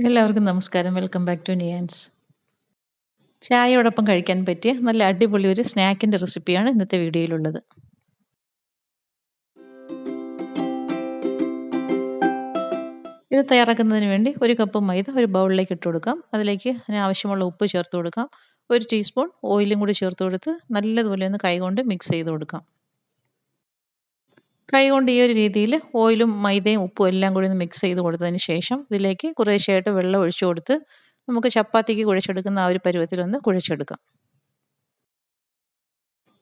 എല്ലാവർക്കും നമസ്കാരം. Welcome back to Niyans. ചായയോടൊപ്പം കഴിക്കാൻ പറ്റിയ നല്ല അടിപൊളി ഒരു സ്നാക്കിൻ്റെ റെസിപ്പിയാണ് ഇന്നത്തെ വീഡിയോയിലുള്ളത്. ഇത് തയ്യാറാക്കുന്നതിന് വേണ്ടി ഒരു കപ്പ് മൈദ ഒരു ബൗളിലേക്ക് ഇട്ട് കൊടുക്കാം. അതിലേക്ക് ആവശ്യമുള്ള ഉപ്പ് ചേർത്ത് കൊടുക്കാം. ഒരു ടീസ്പൂൺ ഓയിലും കൂടി ചേർത്ത് കൊടുത്ത് നല്ലതുപോലെ ഒന്ന് കൈകൊണ്ട് മിക്സ് ചെയ്ത് കൊടുക്കാം. കൈകൊണ്ട് ഈ ഒരു രീതിയിൽ ഓയിലും മൈദയും ഉപ്പും എല്ലാം കൂടി ഒന്ന് മിക്സ് ചെയ്ത് കൊടുത്തതിന് ശേഷം ഇതിലേക്ക് കുറേശ്ശെയായിട്ട് വെള്ളം ഒഴിച്ചു കൊടുത്ത് നമുക്ക് ചപ്പാത്തിക്ക് കുഴച്ചെടുക്കുന്ന ആ ഒരു പരുവത്തിലൊന്ന് കുഴച്ചെടുക്കാം.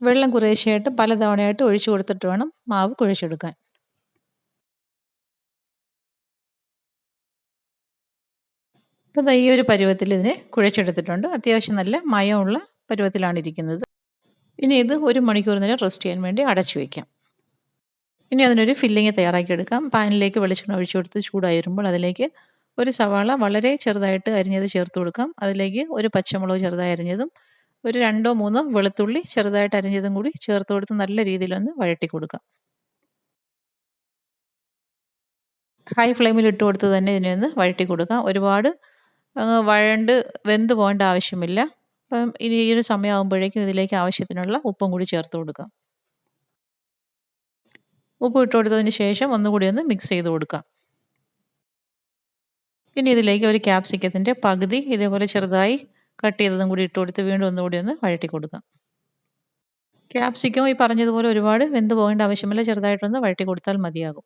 വെള്ളം കുറേശ്ശെയായിട്ട് പലതവണയായിട്ട് ഒഴിച്ചു കൊടുത്തിട്ട് വേണം മാവ് കുഴച്ചെടുക്കാൻ. അപ്പോൾ ഈ ഒരു പരുവത്തിൽ ഇതിനെ കുഴച്ചെടുത്തിട്ടുണ്ട്. അത്യാവശ്യം നല്ല മയമുള്ള പരുവത്തിലാണ് ഇരിക്കുന്നത്. ഇനി ഇത് 1 മണിക്കൂർ നേരം റെസ്റ്റ് ചെയ്യാൻ വേണ്ടി അടച്ചു വയ്ക്കാം. ഇനി അതിനൊരു ഫില്ലിങ് തയ്യാറാക്കിയെടുക്കാം. പാനിലേക്ക് വെളിച്ചെണ്ണ ഒഴിച്ചു കൊടുത്ത് ചൂടായി വരുമ്പോൾ അതിലേക്ക് ഒരു സവാള വളരെ ചെറുതായിട്ട് അരിഞ്ഞത് ചേർത്ത് കൊടുക്കാം. അതിലേക്ക് ഒരു പച്ചമുളക് ചെറുതായി അരിഞ്ഞതും ഒരു 2 3 വെളുത്തുള്ളി ചെറുതായിട്ട് അരിഞ്ഞതും കൂടി ചേർത്ത് കൊടുത്ത് നല്ല രീതിയിലൊന്ന് വഴറ്റി കൊടുക്കാം. ഹൈ ഫ്ലെയിമിൽ ഇട്ട് കൊടുത്ത് തന്നെ ഇതിനെ ഒന്ന് വഴറ്റി കൊടുക്കാം. ഒരുപാട് വഴണ്ട് വെന്ത് പോകേണ്ട ആവശ്യമില്ല. അപ്പം ഇനി ഈ ഒരു സമയമാകുമ്പോഴേക്കും ഇതിലേക്ക് ആവശ്യത്തിനുള്ള ഉപ്പും കൂടി ചേർത്ത് കൊടുക്കാം. ഉപ്പ് ഇട്ട് കൊടുത്തതിന് ശേഷം ഒന്നുകൂടി ഒന്ന് മിക്സ് ചെയ്ത് കൊടുക്കാം. ഇനി ഇതിലേക്ക് ഒരു ക്യാപ്സിക്കത്തിൻ്റെ പകുതി ഇതേപോലെ ചെറുതായി കട്ട് ചെയ്തതും കൂടി ഇട്ട് കൊടുത്ത് വീണ്ടും ഒന്നുകൂടി ഒന്ന് വഴറ്റി കൊടുക്കാം. ക്യാപ്സിക്കം ഈ പറഞ്ഞതുപോലെ ഒരുപാട് വെന്ത് പോകേണ്ട ആവശ്യമില്ല. ചെറുതായിട്ടൊന്ന് വഴറ്റി കൊടുത്താൽ മതിയാകും.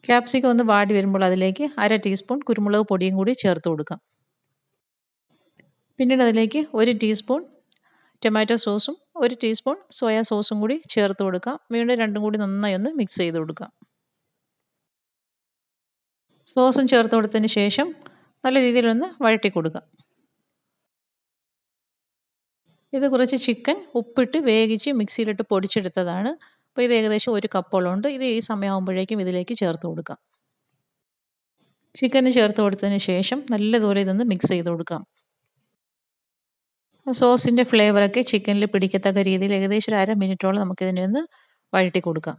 ക്യാപ്സിക്കം ഒന്ന് വാടി വരുമ്പോൾ അതിലേക്ക് 1/2 ടീസ്പൂൺ കുരുമുളക് പൊടിയും കൂടി ചേർത്ത് കൊടുക്കാം. പിന്നീട് അതിലേക്ക് 1 ടീസ്പൂൺ ടൊമാറ്റോ സോസും 1 ടീസ്പൂൺ സോയാ സോസും കൂടി ചേർത്ത് കൊടുക്കാം. വീണ്ടും രണ്ടും കൂടി നന്നായി ഒന്ന് മിക്സ് ചെയ്ത് കൊടുക്കാം. സോസും ചേർത്ത് കൊടുത്തതിന് ശേഷം നല്ല രീതിയിലൊന്ന് വഴറ്റി കൊടുക്കാം. ഇത് കുറച്ച് ചിക്കൻ ഉപ്പിട്ട് വേവിച്ച് മിക്സിയിലിട്ട് പൊടിച്ചെടുത്തതാണ്. അപ്പോൾ ഇത് ഏകദേശം 1 കപ്പോളം ഉണ്ട്. ഇത് ഈ സമയമാകുമ്പോഴേക്കും ഇതിലേക്ക് ചേർത്ത് കൊടുക്കാം. ചിക്കന് ചേർത്ത് കൊടുത്തതിന് ശേഷം നല്ലതുപോലെ ഇതൊന്ന് മിക്സ് ചെയ്ത് കൊടുക്കാം. സോസിൻ്റെ ഫ്ലേവറൊക്കെ ചിക്കനിൽ പിടിക്കത്തക്ക രീതിയിൽ ഏകദേശം ഒരു 1/2 മിനിറ്റോളം നമുക്കിതിനെ ഒന്ന് വഴറ്റി കൊടുക്കാം.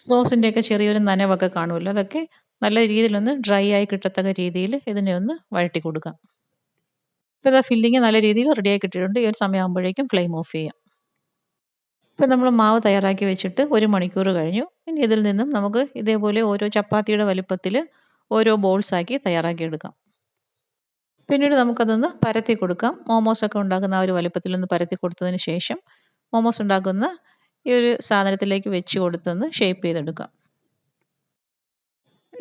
സോസിൻ്റെയൊക്കെ ചെറിയൊരു നനവൊക്കെ കാണുമല്ലോ, അതൊക്കെ നല്ല രീതിയിലൊന്ന് ഡ്രൈ ആയി കിട്ടത്തക്ക രീതിയിൽ ഇതിനെ ഒന്ന് വഴറ്റി കൊടുക്കാം. ഇപ്പോൾ ഇതാ ഫില്ലിങ് നല്ല രീതിയിൽ റെഡിയായി കിട്ടിയിട്ടുണ്ട്. ഈ ഒരു സമയമാകുമ്പോഴേക്കും ഫ്ലെയിം ഓഫ് ചെയ്യാം. ഇപ്പോൾ നമ്മൾ മാവ് തയ്യാറാക്കി വെച്ചിട്ട് 1 മണിക്കൂർ കഴിഞ്ഞു. ഇനി ഇതിൽ നിന്നും നമുക്ക് ഇതേപോലെ ഓരോ ചപ്പാത്തിയുടെ വലിപ്പത്തിൽ ഓരോ ബോൾസാക്കി തയ്യാറാക്കിയെടുക്കാം. പിന്നീട് നമുക്കതൊന്ന് പരത്തി കൊടുക്കാം. മോമോസൊക്കെ ഉണ്ടാക്കുന്ന ആ ഒരു വലിപ്പത്തിലൊന്ന് പരത്തി കൊടുത്തതിന് ശേഷം മോമോസ് ഉണ്ടാക്കുന്ന ഈ ഒരു സാധനത്തിലേക്ക് വെച്ച് കൊടുത്തൊന്ന് ഷേപ്പ് ചെയ്തെടുക്കാം.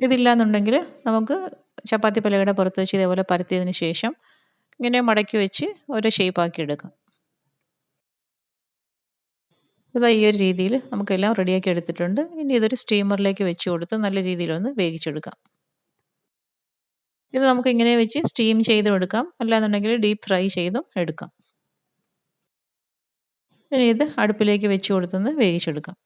ഇതില്ലാന്നുണ്ടെങ്കിൽ നമുക്ക് ചപ്പാത്തി പലകയുടെ പുറത്ത് വെച്ച് ഇതേപോലെ പരത്തിയതിന് ശേഷം ഇങ്ങനെ മടക്കി വെച്ച് ഓരോ ഷേപ്പാക്കി എടുക്കാം. ഇതാ ഈ ഒരു രീതിയിൽ നമുക്കെല്ലാം റെഡിയാക്കി എടുത്തിട്ടുണ്ട്. ഇനി ഇതൊരു സ്റ്റീമറിലേക്ക് വെച്ച് കൊടുത്ത് നല്ല രീതിയിലൊന്ന് വേവിച്ചെടുക്കാം. ഇത് നമുക്ക് ഇങ്ങനെ വെച്ച് സ്റ്റീം ചെയ്തും എടുക്കാം, അല്ലാന്നുണ്ടെങ്കിൽ ഡീപ്പ് ഫ്രൈ ചെയ്തും എടുക്കാം. ഇനി ഇത് അടുപ്പിലേക്ക് വെച്ച് കൊടുത്തൊന്ന് വേവിച്ചെടുക്കാം.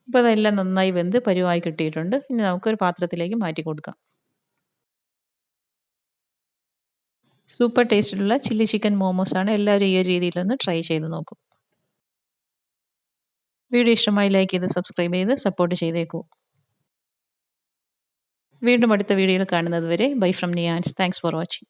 ഇപ്പോൾ അതെല്ലാം നന്നായി വെന്ത് പരുവായി കിട്ടിയിട്ടുണ്ട്. ഇനി നമുക്കൊരു പാത്രത്തിലേക്ക് മാറ്റി കൊടുക്കാം. സൂപ്പർ ടേസ്റ്റിലുള്ള ചില്ലി ചിക്കൻ മോമോസാണ്. എല്ലാവരും ഈ ഒരു രീതിയിലൊന്ന് ട്രൈ ചെയ്ത് നോക്കും. വീഡിയോ ഇഷ്ടമായി ലൈക്ക് ചെയ്ത് സബ്സ്ക്രൈബ് ചെയ്ത് സപ്പോർട്ട് ചെയ്തേക്കൂ. വീണ്ടും അടുത്ത വീഡിയോയിൽ കാണുന്നത് വരെ bye from Niyans. Thanks for watching.